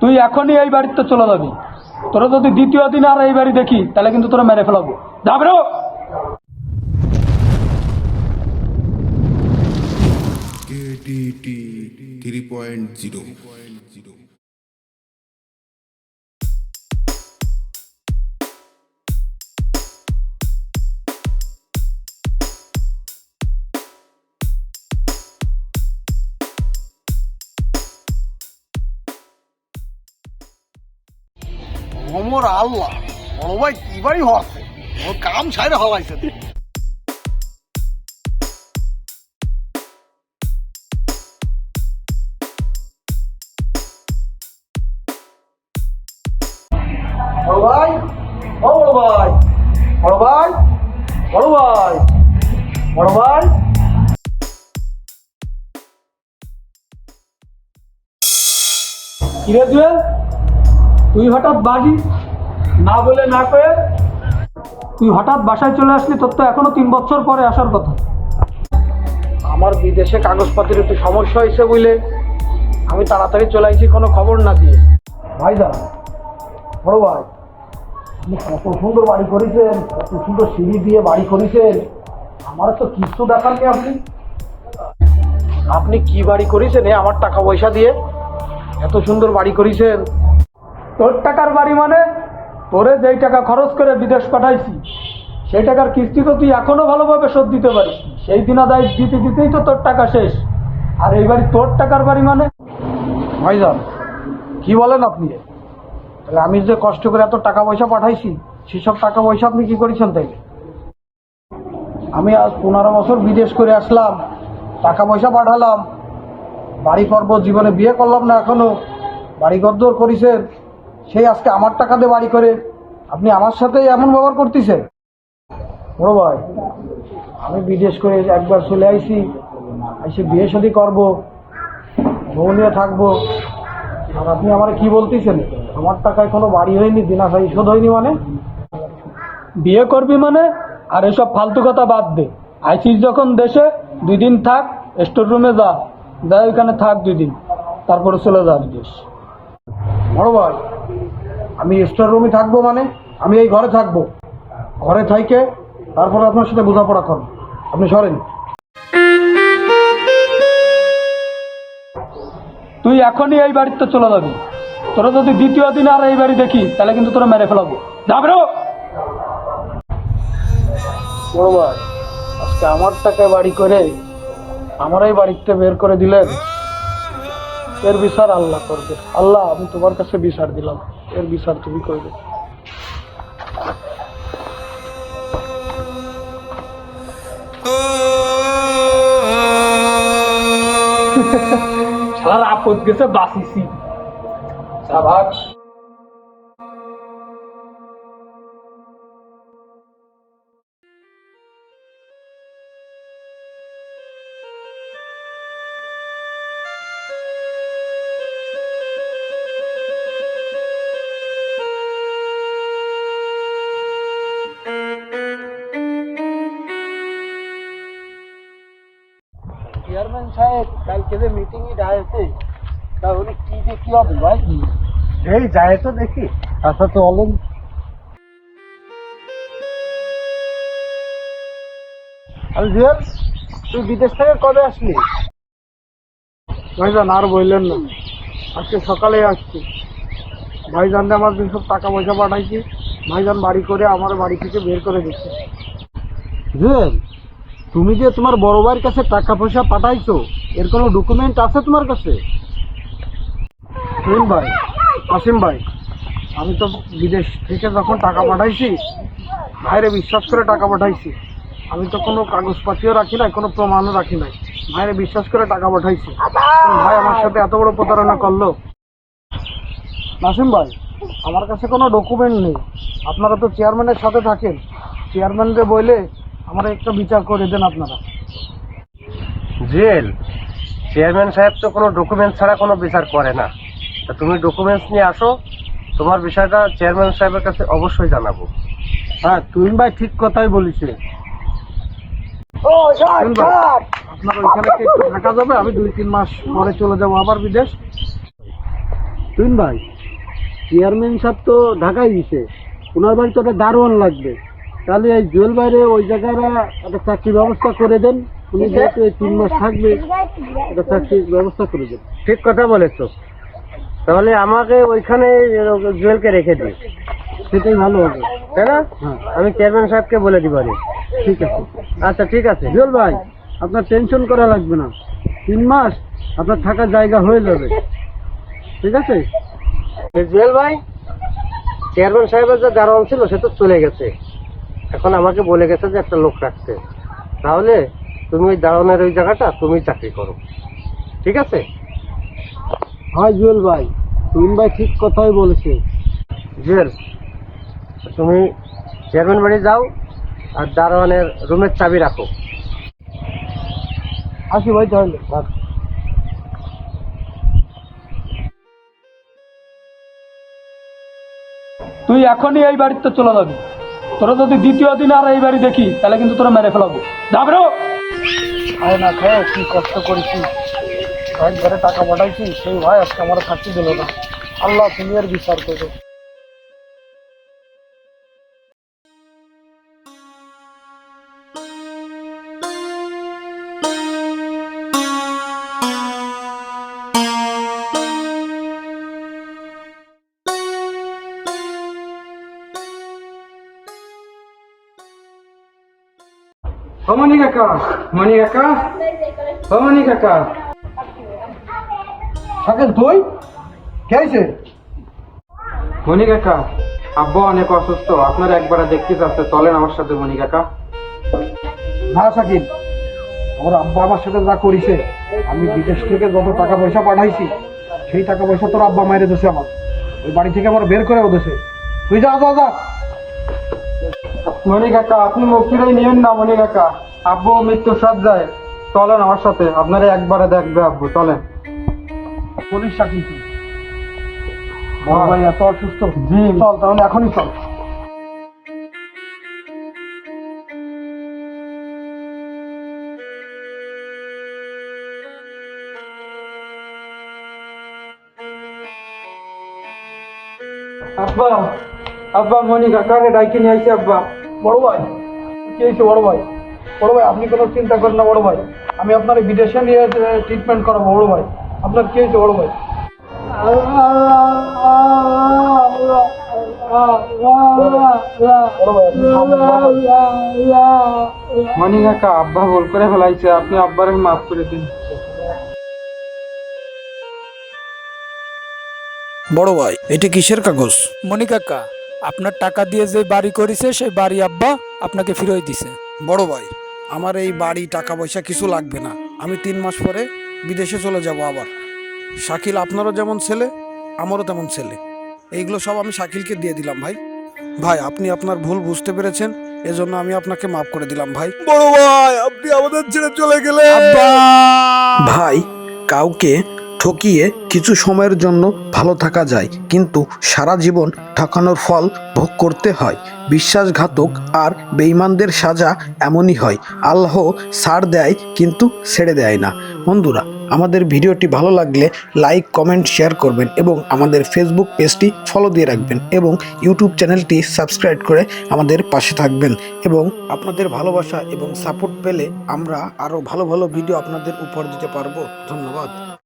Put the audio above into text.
তুই এখনই এই বাড়িতে চলে যাবি। তোরা যদি দ্বিতীয় দিন আর এই বাড়ি দেখি তাহলে কিন্তু তোরা মেরে ফেলাবো। যাবে রে। KDT 3.0 ওমর আল্লাহ, বড় ভাই কি বাড়ি হচ্ছে, ওর কাম ছাইরে হওয়াইছে। বড় ভাই, ও বড় ভাই, বড় ভাই, বড় ভাই, বড় ভাই। কিরে জুয়েল, তুই হঠাৎ বাড়ি না বলে না কয়ে তুই হঠাৎ বাসায় চলে আসলি? তোর তো এখনো 3 বছর পরে আসার কথা। আমার বিদেশে কাগজপত্রের একটু সমস্যা হয়েছে বুঝলে আমি তাড়াতাড়ি চলে আসছি, কোনো খবর না দিয়ে। ভাইজান, বড় ভাই, আপনি কত সুন্দর বাড়ি করেছেন, কত সুন্দর সিঁড়ি দিয়ে বাড়ি করেছেন, আমার তো কিছু দেখার নেই। আপনি কি বাড়ি করেছেন আমার টাকা পয়সা দিয়ে? এত সুন্দর বাড়ি করেছেন। তোর টাকার বাড়ি মানে? তোরে যেই টাকা খরচ করে বিদেশ পাঠাইছি সেই টাকার কিস্তি তো তুই এখনো ভালোভাবে শোধ দিতে পারিস। সেই দিন আদায় দিতে দিতেই তো তোর টাকা শেষ, আর এই বাড়ি তোর টাকার বাড়ি মানে? ভাইজান, কি বলেন আপনি? তাহলে আমি যে কষ্ট করে এত টাকা পয়সা পাঠাইছি সেসব টাকা পয়সা আপনি কি করেছেন? তাই আমি আজ 15 বছর বিদেশ করে আসলাম, টাকা পয়সা পাঠালাম, বাড়ি করবো, জীবনে বিয়ে করলাম না এখনো, বাড়ি গদ্দর করেছেন, সেই আজকে আমার টাকা দিয়ে বাড়ি করে আপনি আমার সাথে এমন ব্যবহার করতেছেন? বড় ভাই, আমি বিদেশ করে একবার চলে আইছি, এসে বিয়ে শাদী করবো, বউ নিয়ে থাকবো, আর আপনি আমার কি বলতেছেন? আমার টাকায় কোনো বাড়ি হয়নি, দিনা ভাই শোধ হয়নি মানে? বিয়ে করবি মানে? আর এসব ফালতু কথা বাদ দে। আইসিস যখন দেশে 2 দিন থাক, স্টোর রুমে যা, ওইখানে থাক 2 দিন, তারপরে চলে যা বিদেশ। বড় ভাই, আমি স্টোর রুমে থাকবো মানে? আমি এই ঘরে থাকবো, ঘরে থাইকে তারপরে আপনার সাথে বোঝাপড়া করব। আপনি সরেন। তুই এখনই এই বাড়িতে চলে যাবি। তোরা যদি দ্বিতীয় দিন আর এই বাড়ি দেখি তাহলে কিন্তু তোরা মেরে ফেলাবো। যাবে রে। বড় ভাই, আজকে আমার টাকায় বাড়ি করে আমার এই বাড়িতে বের করে দিলেন, এর বিচার আল্লাহ করবে। আল্লাহ, আমি তোমার কাছে বিচার দিলাম, এর বিচার তুমি করবে। শালার আপদ গেছে বাঁচিছি। সাবাস। চেয়ারম্যান সাহেব কালকে যে মিটিংয়ে ডাকছে, তাহলে কি যে কি হবে ভাই? এই যায় তো দেখি। আচ্ছা তো বলেন। আরে জুয়েল, তুই বিদেশ থেকে কবে আসলি? ভাইজান আর বললেন না, আজকে সকালে আসছি। ভাইজান আমার যেসব টাকা পয়সা পাঠাইছি, ভাইজান বাড়ি করে আমার বাড়ি থেকে বের করে দিচ্ছে। জুয়েল, তুমি যে তোমার বড় ভাইয়ের কাছে টাকা পয়সা পাঠাইছো, এর কোনো ডকুমেন্ট আছে তোমার কাছে? ভাই, আসিম ভাই, আমি তো বিদেশ থেকে যখন টাকা পাঠাইছি, ভাইরে বিশ্বাস করে টাকা পাঠাইছি। আমি তো কোনো কাগজপাতিও রাখি নাই, কোনো প্রমাণও রাখি নাই, ভাইরে বিশ্বাস করে টাকা পাঠাইছি। ভাই আমার সাথে এত বড় প্রতারণা করলো। নাসিম ভাই, আমার কাছে কোনো ডকুমেন্ট নেই। আপনারা তো চেয়ারম্যানের সাথে থাকেন, চেয়ারম্যানকে বলে আমার একটা বিচার করে দেন আপনারা। জেল চেয়ারম্যান সাহেব তো কোনো ডকুমেন্ট ছাড়া কোনো বিচার করে না। তা তুমি ডকুমেন্টস নিয়ে আসো, তোমার বিষয়টা চেয়ারম্যান সাহেবের কাছে অবশ্যই জানাবো। হ্যাঁ, তুহিন ভাই ঠিক কথাই বলেছে। আপনার ওইখানে কি একটু থাকা যাবে? আমি 2-3 মাস পরে চলে যাবো আবার বিদেশ। তুই ভাই চেয়ারম্যান সাহেব তো ঢাকায় দিছে, ওনার বাড়ি তো একটা দারোয়ান লাগবে, তাহলে এই জুয়েল বাইরে ওই জায়গায় একটা চাকরির ব্যবস্থা করে দেন। উনি যেহেতু এই 3 মাস থাকবে, একটা চাকরির ব্যবস্থা করে দেন। ঠিক কথা বলেছো, তাহলে আমাকে ওইখানে জুয়েলকে রেখে দিই, সেটাই ভালো হবে, তাই না? হ্যাঁ আমি চেয়ারম্যান সাহেবকে বলে দিবানি। ঠিক আছে। আচ্ছা ঠিক আছে। জুয়েল ভাই আপনার টেনশন করা লাগবে না, 3 মাস আপনার থাকার জায়গা হয়ে যাবে, ঠিক আছে? জুয়েল ভাই, চেয়ারম্যান সাহেবের যে দারোয়ান ছিল সে তো চলে গেছে, এখন আমাকে বলে গেছে যে একটা লোক রাখতে, তাহলে তুমি ওই দারোয়ানের ওই জায়গাটা তুমি চাকরি করো, ঠিক আছে? হয় জুয়েল ভাই, তুইন ভাই ঠিক কথাই বলেছে। জুয়েল, তুমি চেয়ারম্যান বাড়ি যাও আর দারোয়ানের রুমের চাবি রাখো। আসি ভাই তাহলে। তুই এখনই এই বাড়িতে চলে যাবি। তোরা যদি দ্বিতীয় দিন আর এই বাড়ি দেখি তাহলে কিন্তু তোরা মেরে ফেলাবো। যাবে খায় না খায় কি কষ্ট করেছি, একবারে টাকা পাঠাইছি, সেই ভাই আজকে আমার থাকতে দিল না। আল্লাহ তুমি আর বিচার করো। মনি কাকা, মনি কাকা, মনি কাকা। থাকেন তুই কে আছে? মনি কাকা, আব্বা অনেক অসুস্থ, আপনার একবার দেখতে চাচ্ছে, চলেন আমার সাথে মনি কাকা। না সাকিব, ওর আব্বা আমার সাথে যা করেছে, আমি বিদেশ থেকে যত টাকা পয়সা পাঠাইছি সেই টাকা পয়সা তোর আব্বা মাইরে দিয়েছে, আমার ওই বাড়ি থেকে আমার বের করে দিয়েছে। তুই যা যা যা। মনি কাকা, আপনি মুক্তিরাই নিয়েন না মনি কাকা, আব্বু মৃত্যু সজ্জায়, চলেন আমার সাথে, আপনারা একবারে দেখবে আব্বু, চলেন। বলিস সাকিব তুই বড় ভাই এত অসুস্থ, জি। চল তাহলে এখনই চল। আব্বা, আব্বা মনি কাকাকে ডাইকে নিয়ে আইছে আব্বা। বড় ভাই কি হয়েছে? বড় ভাই, বড় ভাই আপনি কোনো চিন্তা করেন না বড় ভাই, আমি আপনার বিদেশে নিয়ে ট্রিটমেন্ট করাবো। বড় ভাই আপনার কি হয়েছে? বড় ভাই মনি কাকা, আব্বা ভুল করে ফেলাইছে, আপনি আব্বারে মাফ করে দিন। বড় ভাই এটা কিসের কাগজ? মনি কাকা, আপনার টাকা দিয়ে যে বাড়ি করেছে সেই বাড়ি আব্বা আপনাকে ফিরিয়ে দিছে। বড় ভাই আমার এই বাড়ি টাকা পয়সা কিছু লাগবে না, আমি 3 মাস পরে বিদেশে চলে যাব আবার। শাকিল আপনারও যেমন ছেলে আমারও তেমন ছেলে, এইগুলো সব আমি শাকিলকে দিয়ে দিলাম। ভাই ভাই আপনি আপনার ভুল বুঝতে পেরেছেন, এজন্য আমি আপনাকে মাফ করে দিলাম। ভাই বড় ভাই আপনি আমাদের ছেড়ে চলে গেলেন। ভাই কাউকে ঠকিয়ে কিছু সময়ের জন্য ভালো থাকা যায়, কিন্তু সারা জীবন ঠকানোর ফল ভোগ করতে হয়। বিশ্বাসঘাতক আর বেঈমানদের সাজা এমনই হয়, আল্লাহ ছাড় দেয় কিন্তু ছেড়ে দেয় না। বন্ধুরা, আমাদের ভিডিওটি ভালো লাগলে লাইক কমেন্ট শেয়ার করবেন এবং আমাদের ফেসবুক পেজটি ফলো দিয়ে রাখবেন এবং ইউটিউব চ্যানেলটি সাবস্ক্রাইব করে আমাদের পাশে থাকবেন। এবং আপনাদের ভালোবাসা এবং সাপোর্ট পেলে আমরা আরও ভালো ভালো ভিডিও আপনাদের উপহার দিতে পারবো। ধন্যবাদ।